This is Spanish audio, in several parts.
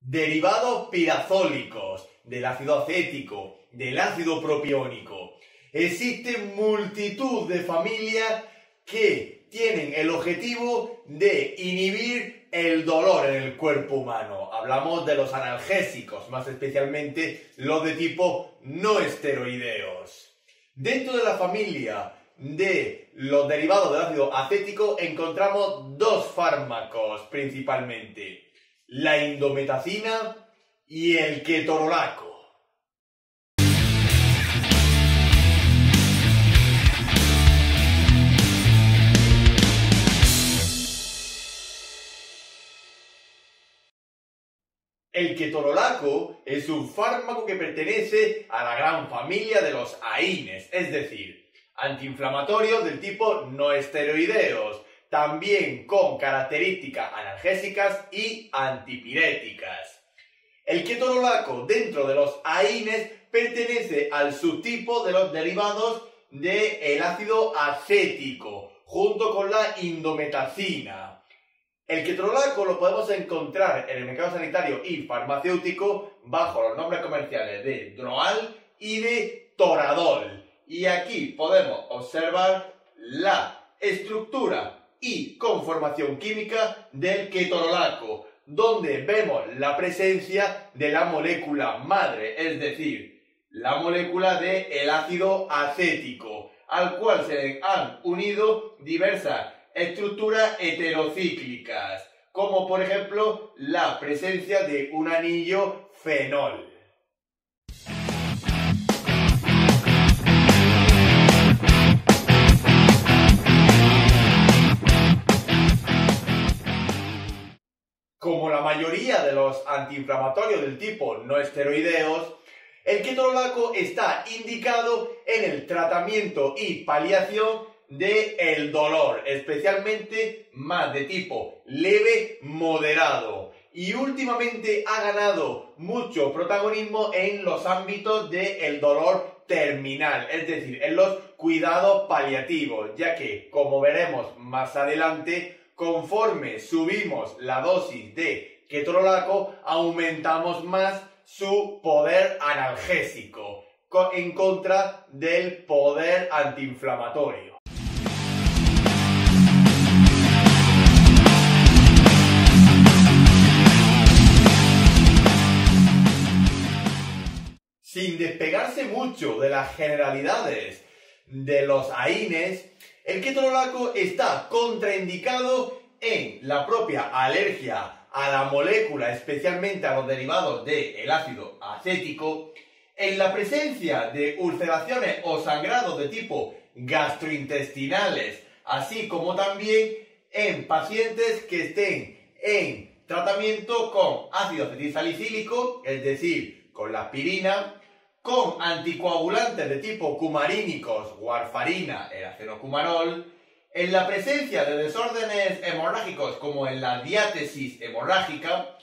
Derivados pirazólicos del ácido acético, del ácido propiónico. Existen multitud de familias que tienen el objetivo de inhibir el dolor en el cuerpo humano. Hablamos de los analgésicos, más especialmente los de tipo no esteroideos. Dentro de la familia de los derivados del ácido acético encontramos dos fármacos principalmente: la indometacina y el ketorolaco. El ketorolaco es un fármaco que pertenece a la gran familia de los AINES, es decir, antiinflamatorios del tipo no esteroideos, también con características analgésicas y antipiréticas. El ketorolaco dentro de los AINES pertenece al subtipo de los derivados del ácido acético, junto con la indometacina. El ketorolaco lo podemos encontrar en el mercado sanitario y farmacéutico bajo los nombres comerciales de Droal y de Toradol. Y aquí podemos observar la estructura y conformación química del ketorolaco, donde vemos la presencia de la molécula madre, es decir, la molécula del ácido acético, al cual se le han unido diversas estructuras heterocíclicas, como por ejemplo la presencia de un anillo fenol. Como la mayoría de los antiinflamatorios del tipo no esteroideos, el ketorolaco está indicado en el tratamiento y paliación del dolor, especialmente más de tipo leve, moderado, y últimamente ha ganado mucho protagonismo en los ámbitos del dolor terminal, es decir, en los cuidados paliativos, ya que, como veremos más adelante, conforme subimos la dosis de ketorolaco, aumentamos más su poder analgésico en contra del poder antiinflamatorio. Sin despegarse mucho de las generalidades de los AINES, el ketorolaco está contraindicado en la propia alergia a la molécula, especialmente a los derivados del ácido acético, en la presencia de ulceraciones o sangrados de tipo gastrointestinales, así como también en pacientes que estén en tratamiento con ácido acetilsalicílico, es decir, con la aspirina, con anticoagulantes de tipo cumarínicos, warfarina, el acenocumarol, en la presencia de desórdenes hemorrágicos como en la diátesis hemorrágica,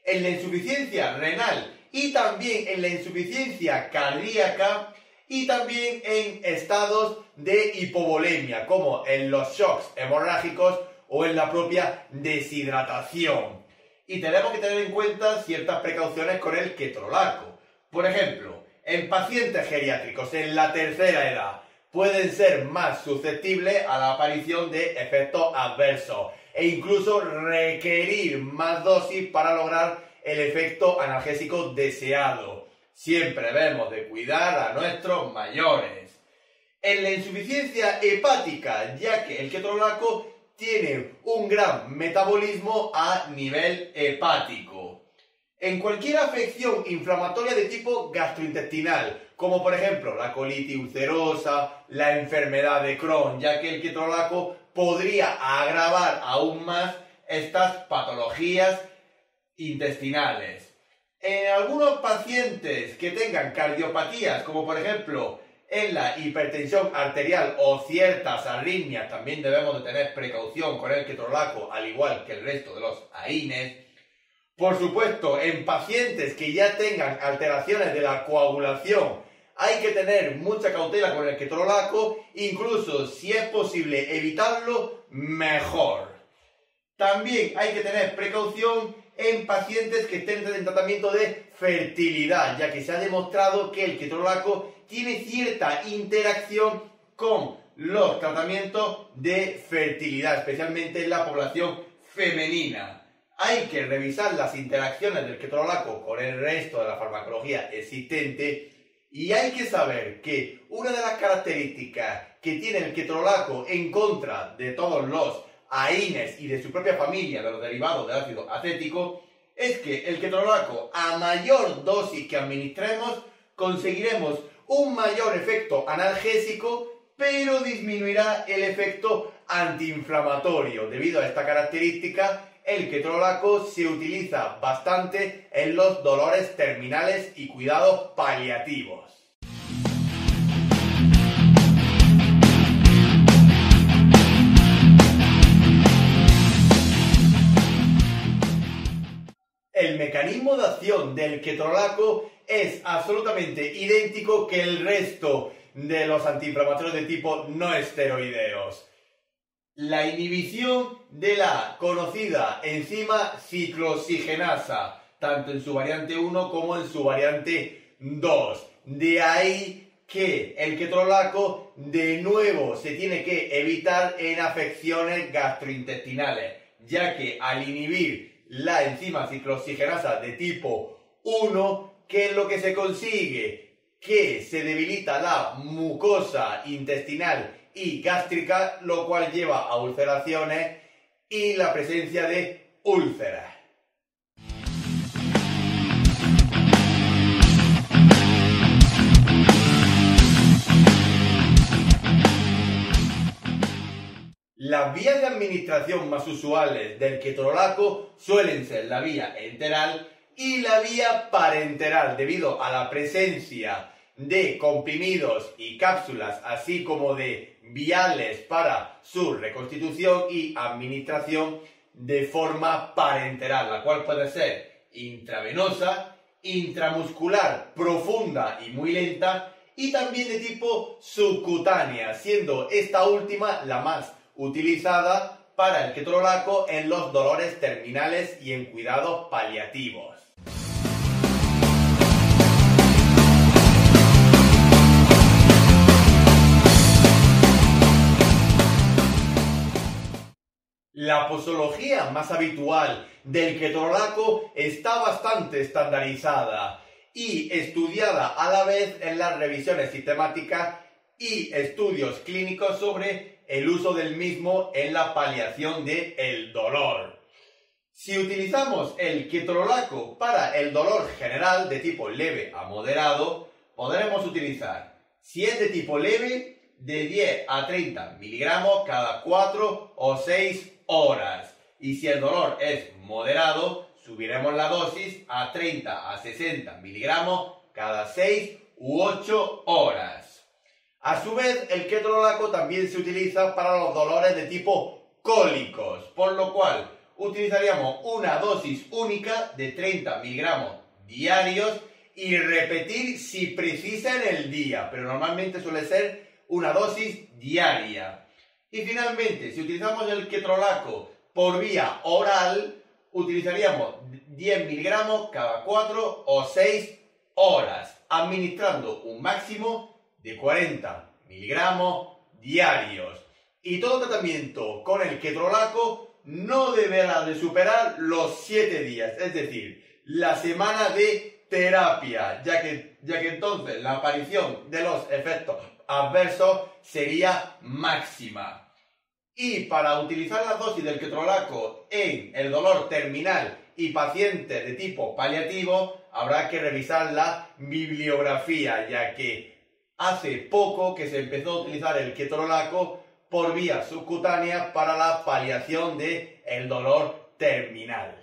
en la insuficiencia renal y también en la insuficiencia cardíaca y también en estados de hipovolemia como en los shocks hemorrágicos o en la propia deshidratación. Y tenemos que tener en cuenta ciertas precauciones con el ketorolaco. Por ejemplo, en pacientes geriátricos en la tercera edad pueden ser más susceptibles a la aparición de efectos adversos e incluso requerir más dosis para lograr el efecto analgésico deseado. Siempre debemos de cuidar a nuestros mayores. En la insuficiencia hepática, ya que el ketorolaco tiene un gran metabolismo a nivel hepático. En cualquier afección inflamatoria de tipo gastrointestinal, como por ejemplo la colitis ulcerosa, la enfermedad de Crohn, ya que el ketorolaco podría agravar aún más estas patologías intestinales. En algunos pacientes que tengan cardiopatías, como por ejemplo en la hipertensión arterial o ciertas arritmias, también debemos de tener precaución con el ketorolaco, al igual que el resto de los AINES. Por supuesto, en pacientes que ya tengan alteraciones de la coagulación, hay que tener mucha cautela con el ketorolaco, incluso si es posible evitarlo, mejor. También hay que tener precaución en pacientes que estén en tratamiento de fertilidad, ya que se ha demostrado que el ketorolaco tiene cierta interacción con los tratamientos de fertilidad, especialmente en la población femenina. Hay que revisar las interacciones del ketorolaco con el resto de la farmacología existente y hay que saber que una de las características que tiene el ketorolaco en contra de todos los AINES y de su propia familia de los derivados del ácido acético es que el ketorolaco, a mayor dosis que administremos, conseguiremos un mayor efecto analgésico, pero disminuirá el efecto antiinflamatorio. Debido a esta característica, el ketorolaco se utiliza bastante en los dolores terminales y cuidados paliativos. El mecanismo de acción del ketorolaco es absolutamente idéntico que el resto de los antiinflamatorios de tipo no esteroideos. La inhibición de la conocida enzima ciclooxigenasa, tanto en su variante 1 como en su variante 2. De ahí que el ketorolaco de nuevo se tiene que evitar en afecciones gastrointestinales, ya que al inhibir la enzima ciclooxigenasa de tipo 1, ¿qué es lo que se consigue? Que se debilita la mucosa intestinal y gástrica, lo cual lleva a ulceraciones y la presencia de úlceras. Las vías de administración más usuales del ketorolaco suelen ser la vía enteral y la vía parenteral, debido a la presencia de comprimidos y cápsulas, así como de viales para su reconstitución y administración de forma parenteral, la cual puede ser intravenosa, intramuscular, profunda y muy lenta, y también de tipo subcutánea, siendo esta última la más utilizada para el ketorolaco en los dolores terminales y en cuidados paliativos. La posología más habitual del ketorolaco está bastante estandarizada y estudiada a la vez en las revisiones sistemáticas y estudios clínicos sobre el uso del mismo en la paliación del dolor. Si utilizamos el ketorolaco para el dolor general de tipo leve a moderado, podremos utilizar, si es de tipo leve, de 10 a 30 miligramos cada 4 o 6 horas. Y si el dolor es moderado, subiremos la dosis a 30 a 60 miligramos cada 6 u 8 horas. A su vez, el ketorolaco también se utiliza para los dolores de tipo cólicos, por lo cual utilizaríamos una dosis única de 30 miligramos diarios y repetir si precisa en el día, pero normalmente suele ser una dosis diaria. Y finalmente, si utilizamos el ketorolaco por vía oral, utilizaríamos 10 miligramos cada 4 o 6 horas, administrando un máximo de 40 miligramos diarios. Y todo tratamiento con el ketorolaco no deberá de superar los 7 días, es decir, la semana de terapia, ya que entonces la aparición de los efectos adversos sería máxima. Y para utilizar la dosis del ketorolaco en el dolor terminal y pacientes de tipo paliativo, habrá que revisar la bibliografía, ya que hace poco que se empezó a utilizar el ketorolaco por vía subcutánea para la paliación del dolor terminal.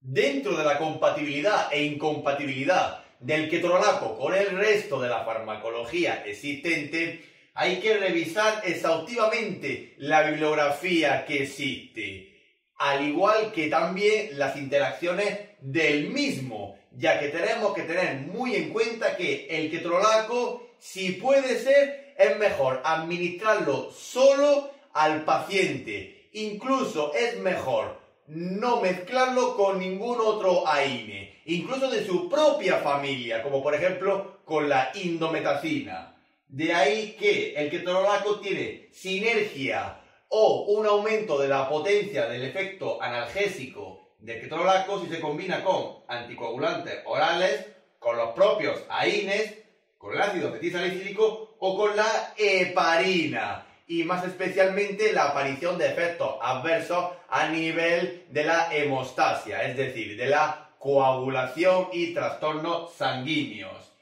Dentro de la compatibilidad e incompatibilidad del ketorolaco con el resto de la farmacología existente, hay que revisar exhaustivamente la bibliografía que existe, al igual que también las interacciones del mismo, ya que tenemos que tener muy en cuenta que el ketorolaco, si puede ser, es mejor administrarlo solo al paciente. Incluso es mejor no mezclarlo con ningún otro AINE, incluso de su propia familia, como por ejemplo con la indometacina. De ahí que el ketorolaco tiene sinergia o un aumento de la potencia del efecto analgésico del ketorolaco si se combina con anticoagulantes orales, con los propios AINES, con el ácido acetilsalicílico o con la heparina. Y más especialmente la aparición de efectos adversos a nivel de la hemostasia, es decir, de la coagulación y trastornos sanguíneos.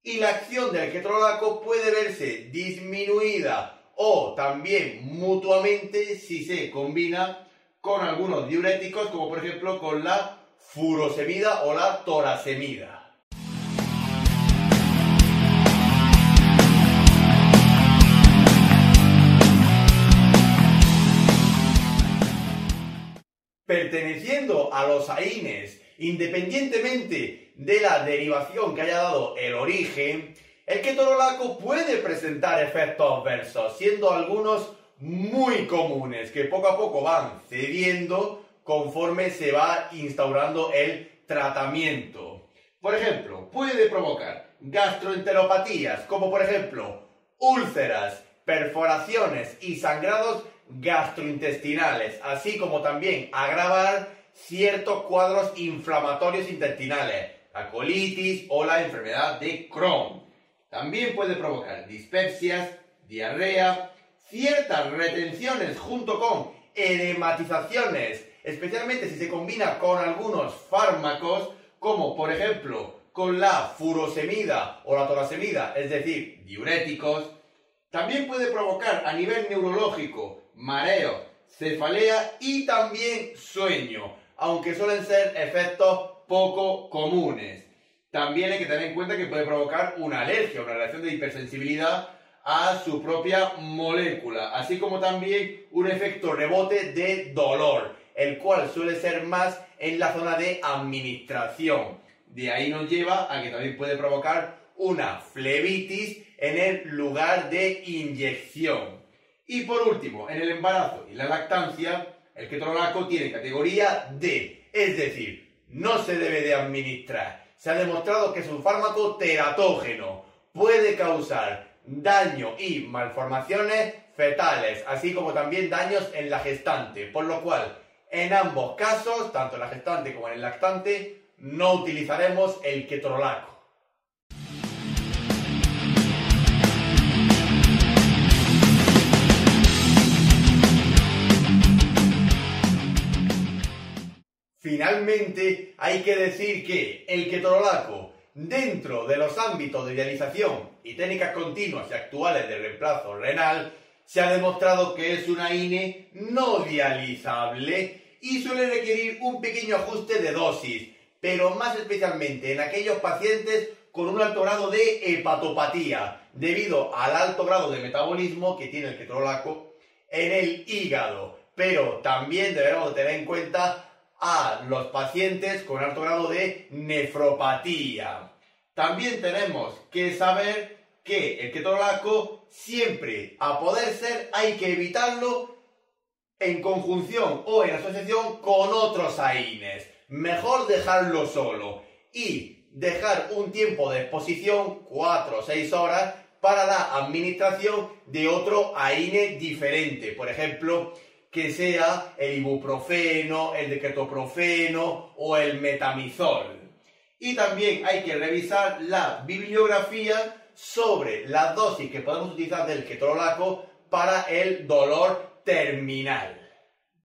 Y la acción del ketorolaco puede verse disminuida o también mutuamente si se combina con algunos diuréticos, como por ejemplo con la furosemida o la torasemida. Perteneciendo a los AINES, independientemente de la derivación que haya dado el origen, el ketorolaco puede presentar efectos adversos, siendo algunos muy comunes, que poco a poco van cediendo conforme se va instaurando el tratamiento. Por ejemplo, puede provocar gastroenteropatías, como por ejemplo úlceras, perforaciones y sangrados gastrointestinales, así como también agravar ciertos cuadros inflamatorios intestinales, la colitis o la enfermedad de Crohn. También puede provocar dispepsias, diarrea, ciertas retenciones junto con edematizaciones, especialmente si se combina con algunos fármacos, como por ejemplo con la furosemida o la torasemida, es decir, diuréticos. También puede provocar a nivel neurológico mareo, cefalea y también sueño, aunque suelen ser efectos poco comunes. También hay que tener en cuenta que puede provocar una alergia, una reacción de hipersensibilidad a su propia molécula, así como también un efecto rebote de dolor, el cual suele ser más en la zona de administración. De ahí nos lleva a que también puede provocar una flebitis en el lugar de inyección. Y por último, en el embarazo y la lactancia, el ketorolaco tiene categoría D, es decir, no se debe de administrar. Se ha demostrado que es un fármaco teratógeno, puede causar daño y malformaciones fetales, así como también daños en la gestante, por lo cual, en ambos casos, tanto en la gestante como en el lactante, no utilizaremos el ketorolaco. Finalmente, hay que decir que el ketorolaco, dentro de los ámbitos de dialización y técnicas continuas y actuales de reemplazo renal, se ha demostrado que es un AINE no dializable y suele requerir un pequeño ajuste de dosis, pero más especialmente en aquellos pacientes con un alto grado de hepatopatía, debido al alto grado de metabolismo que tiene el ketorolaco en el hígado. Pero también debemos tener en cuenta a los pacientes con alto grado de nefropatía. También tenemos que saber que el ketorolaco siempre, a poder ser, hay que evitarlo en conjunción o en asociación con otros AINES. Mejor dejarlo solo y dejar un tiempo de exposición, 4 o 6 horas, para la administración de otro AINE diferente. Por ejemplo, que sea el ibuprofeno, el ketoprofeno o el metamizol. Y también hay que revisar la bibliografía sobre la dosis que podemos utilizar del ketorolaco para el dolor terminal.